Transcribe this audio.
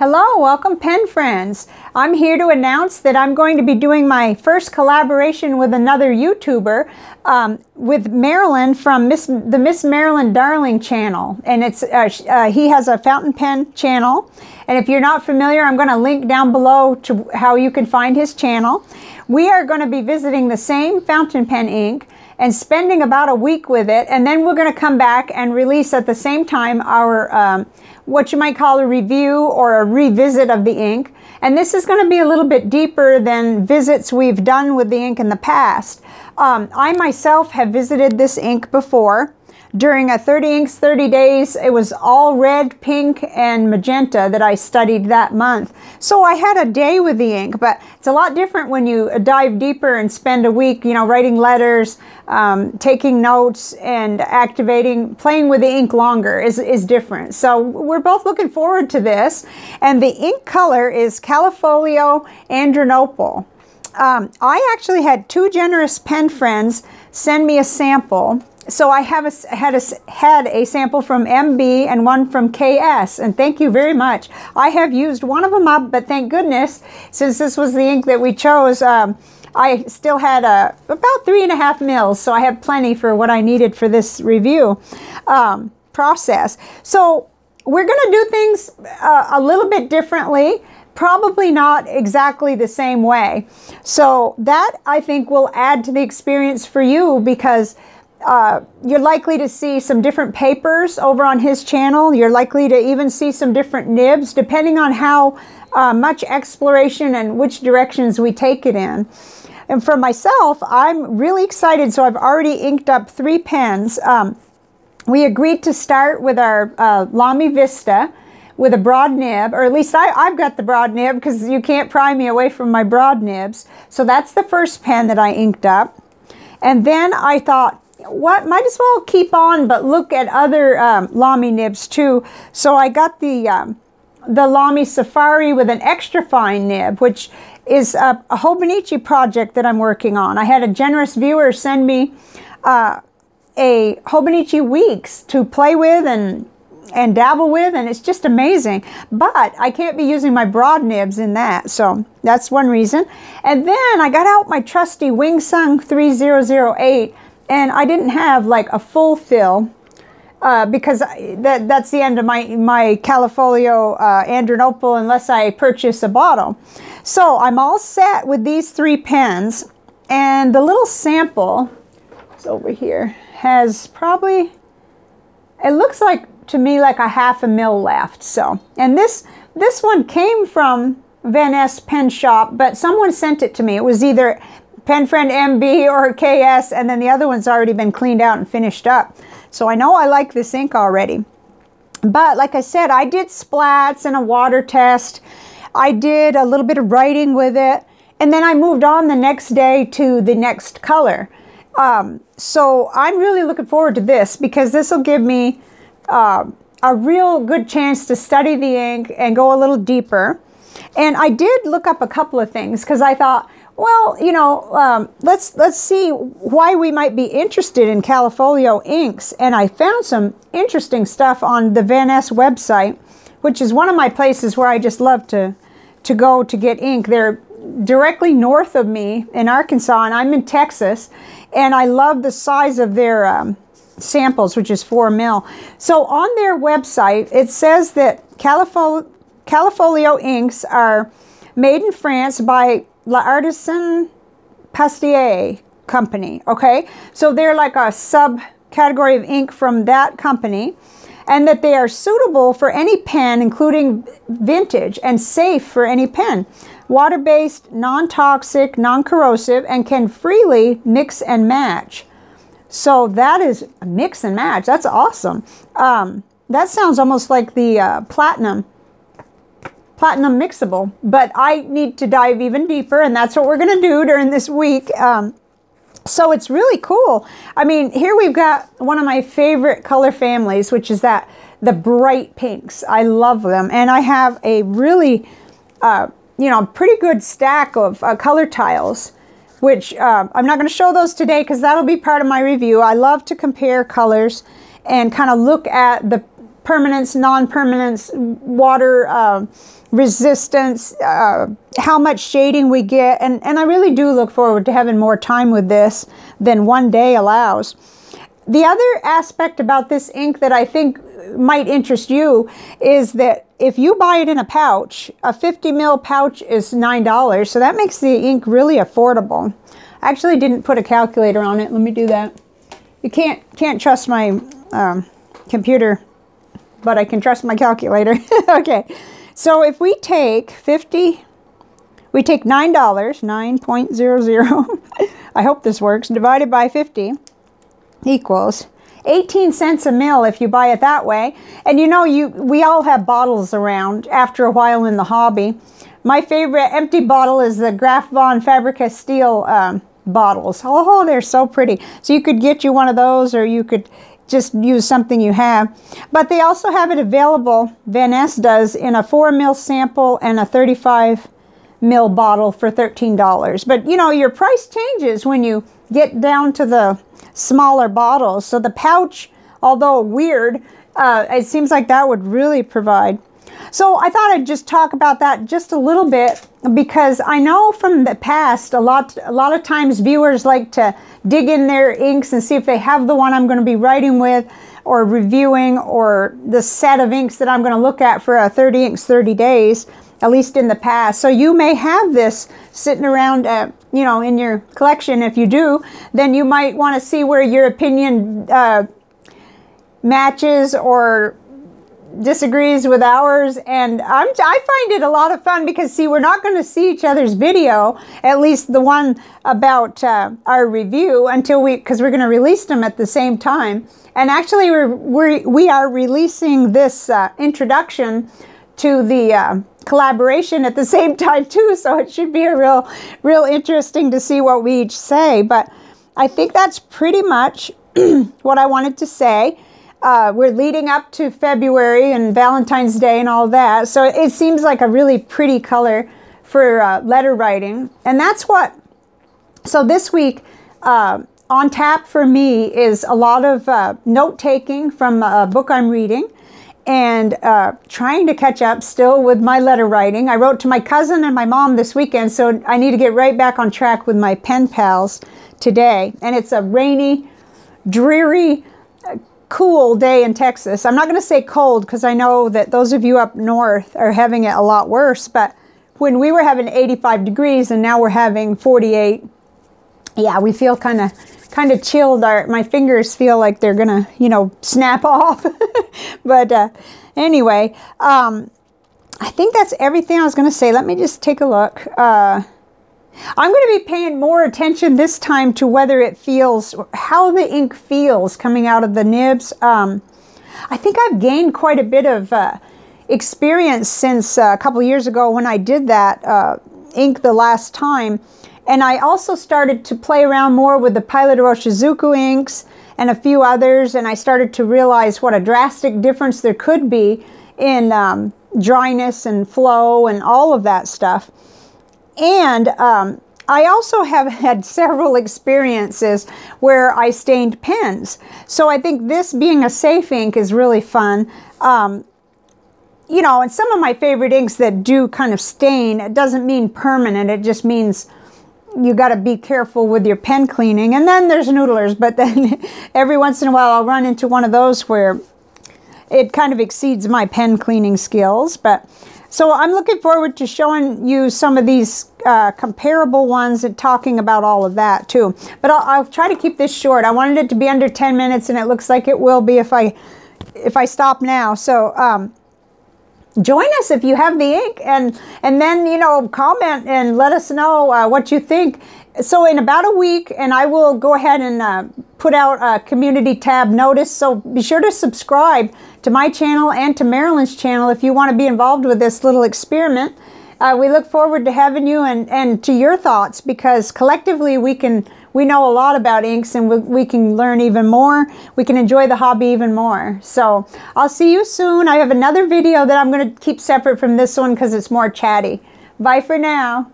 Hello, welcome pen friends. I'm here to announce that I'm going to be doing my first collaboration with another YouTuber, with Marilyn from the Miss Marilyn Darling channel. And it's he has a fountain pen channel. And if you're not familiar, I'm going to link down below to how you can find his channel. We are going to be visiting the same fountain pen ink and spending about a week with it, and then we're going to come back and release at the same time our what you might call a review or a revisit of the ink. And this is going to be a little bit deeper than visits we've done with the ink in the past. I myself have visited this ink before. During a 30 inks 30 days, it was all red, pink, and magenta that I studied that month. So I had a day with the ink, but it's a lot different when you dive deeper and spend a week, you know, writing letters, taking notes, and activating, playing with the ink longer is different. So we're both looking forward to this. And the ink color is Califolio Andronopal. I actually had two generous pen friends send me a sample. So I had a sample from MB and one from KS, and thank you very much. I have used one of them up, but thank goodness, since this was the ink that we chose, I still had about 3.5 mils, so I have plenty for what I needed for this review process. So we're going to do things a little bit differently. Probably not exactly the same way. So that, I think, will add to the experience for you, because you're likely to see some different papers over on his channel. You're likely to even see some different nibs, depending on how much exploration and which directions we take it in. And for myself, I'm really excited. So I've already inked up 3 pens. We agreed to start with our Lamy Vista with a broad nib, or at least I've got the broad nib, because you can't pry me away from my broad nibs. So that's the first pen that I inked up. And then I thought, what, might as well keep on but look at other Lamy nibs too. So I got the Lamy Safari with an extra fine nib, which is a Hobonichi project that I'm working on. I had a generous viewer send me a Hobonichi Weeks to play with and dabble with, and it's just amazing. But I can't be using my broad nibs in that, so that's one reason. And then I got out my trusty Wingsung 3008, and I didn't have like a full fill because that's the end of my Califolio Andronopal unless I purchase a bottle. So I'm all set with these 3 pens, and the little sample is over here has probably, it looks like to me like a 1/2 mil left. So, and this one came from Vanness Pen Shop, but someone sent it to me. It was either Pen Friend MB or KS, and then the other one's already been cleaned out and finished up. So I know I like this ink already. But like I said, I did splats and a water test. I did a little bit of writing with it, and then I moved on the next day to the next color. So I'm really looking forward to this, because this will give me a real good chance to study the ink and go a little deeper. And I did look up a couple of things, because I thought, well, you know, let's see why we might be interested in Califolio inks. And I found some interesting stuff on the Vanness website, which is one of my places where I just love to go to get ink. They're directly north of me in Arkansas, and I'm in Texas, and I love the size of their samples, which is 4 mil. So on their website, it says that Califolio inks are made in France by L'Artisan Pastier company. Okay, so they're like a subcategory of ink from that company, and that they are suitable for any pen, including vintage, and safe for any pen. Water-based, non-toxic, non-corrosive, and can freely mix and match. So that is a mix and match. That's awesome. That sounds almost like the platinum mixable, but I need to dive even deeper, and that's what we're going to do during this week. So it's really cool. I mean, here we've got one of my favorite color families, which is the bright pinks. I love them, and I have a really you know, pretty good stack of color tiles, which I'm not going to show those today because that'll be part of my review. I love to compare colors and kind of look at permanence, non-permanence, water resistance, how much shading we get, and I really do look forward to having more time with this than one day allows. The other aspect about this ink that I think might interest you is that if you buy it in a pouch, a 50 ml pouch is $9, so that makes the ink really affordable. I actually didn't put a calculator on it. Let me do that. You can't trust my computer, but I can trust my calculator. Okay, so if we take 50, we take $9, 9.00, I hope this works, divided by 50 equals 18 cents a mil if you buy it that way. And you know, we all have bottles around after a while in the hobby. My favorite empty bottle is the Graf von Fabrica steel bottles. Oh, they're so pretty. So you could get you one of those, or you could just use something you have. But they also have it available, Vanness does, in a 4 ml sample and a 35 ml bottle for $13. But you know, your price changes when you get down to the smaller bottles. So the pouch, although weird, it seems like that would really provide. So I thought I'd just talk about that just a little bit, because I know from the past a lot of times viewers like to dig in their inks and see if they have the one I'm going to be writing with or reviewing, or the set of inks that I'm going to look at for a 30 inks 30 days, at least in the past. So you may have this sitting around you know, in your collection. If you do, then you might want to see where your opinion matches or disagrees with ours. And I find it a lot of fun, because see, we're not going to see each other's video, at least the one about our review, until because we're going to release them at the same time. And actually we are releasing this introduction to the collaboration at the same time too, so it should be a real interesting to see what we each say. But I think that's pretty much what I wanted to say. We're leading up to February and Valentine's Day and all that, so it seems like a really pretty color for letter writing. And that's what, so this week on tap for me is a lot of note-taking from a book I'm reading, and trying to catch up still with my letter writing. I wrote to my cousin and my mom this weekend, so I need to get right back on track with my pen pals today. And it's a rainy, dreary, cool day in Texas. I'm not going to say cold, because I know that those of you up north are having it a lot worse, but when we were having 85 degrees and now we're having 48, yeah, we feel kind of chilled. My fingers feel like they're gonna, you know, snap off. But anyway, I think that's everything I was gonna say. Let me just take a look. I'm going to be paying more attention this time to whether it feels, how the ink feels coming out of the nibs. I think I've gained quite a bit of experience since a couple of years ago when I did that ink the last time. And I also started to play around more with the Pilot Iroshizuku inks and a few others, and I started to realize what a drastic difference there could be in dryness and flow and all of that stuff. And I also have had several experiences where I stained pens. So I think this being a safe ink is really fun. You know, and some of my favorite inks that do kind of stain, it doesn't mean permanent, it just means you got to be careful with your pen cleaning. And then there's noodlers, but then every once in a while I'll run into one of those where it kind of exceeds my pen cleaning skills. But so I'm looking forward to showing you some of these comparable ones and talking about all of that too. But I'll try to keep this short. I wanted it to be under 10 minutes, and it looks like it will be if I stop now. So join us if you have the ink, and then, you know, comment and let us know what you think. So in about a week, and I will go ahead and put out a community tab notice, so be sure to subscribe to my channel and to Marilyn's channel if you want to be involved with this little experiment. We look forward to having you and to your thoughts, because collectively we know a lot about inks, and we can learn even more. We can enjoy the hobby even more. So I'll see you soon. I have another video that I'm going to keep separate from this one because it's more chatty. Bye for now.